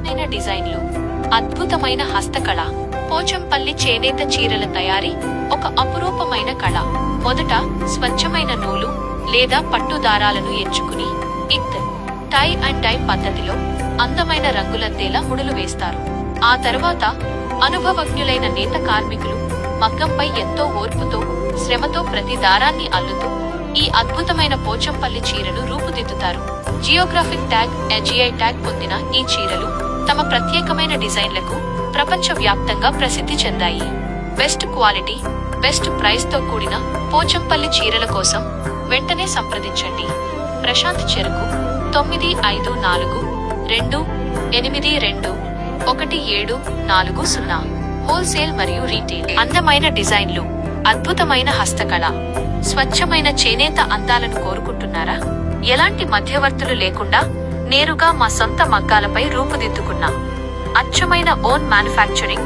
అందమైన డిజైన్లు, అద్భుతమైన హస్తకళ. పోచంపల్లి చేనేత చీరల తయారీ ఒక అపురూపమైన కళ. మొదట స్వచ్ఛమైన నూలు లేదా పట్టు దారాలను ఎంచుకుని ఇత్, టై అండ్ డై పద్ధతిలో అందమైన రంగులందేలా ముడులు వేస్తారు. ఆ తర్వాత అనుభవజ్ఞులైన నేత కార్మికులు మగ్గంపై ఎంతో ఓర్పుతో, శ్రమతో ప్రతి దారాన్ని అల్లుతూ ఈ అద్భుతమైన పోచంపల్లి చీరను రూపుదిద్దుతారు. జియోగ్రాఫిక్ ట్యాగ్, GI ట్యాగ్ పొందిన ఈ చీరలు తమ ప్రత్యేకమైన డిజైన్లకు ప్రపంచ వ్యాప్తంగా ప్రసిద్ధి చెందాయి. బెస్ట్ క్వాలిటీ, బెస్ట్ ప్రైస్ తో కూడిన పోచంపల్లి చీరల కోసం వెంటనే సంప్రదించండి. ప్రశాంత్ చెరుకు 954228211740. హోల్సేల్ మరియు రీటైల్. అందమైన డిజైన్లు, అద్భుతమైన హస్తకళ, స్వచ్ఛమైన చేనేత అందాలను కోరుకుంటున్నారా? ఎలాంటి మధ్యవర్తులు లేకుండా నేరుగా మా సొంత మగ్గాలపై రూపుదిద్దుకున్న అచ్చమైన ఓన్ మ్యానుఫ్యాక్చరింగ్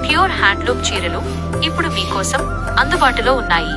ప్యూర్ హ్యాండ్లూమ్ చీరలు ఇప్పుడు మీకోసం అందుబాటులో ఉన్నాయి.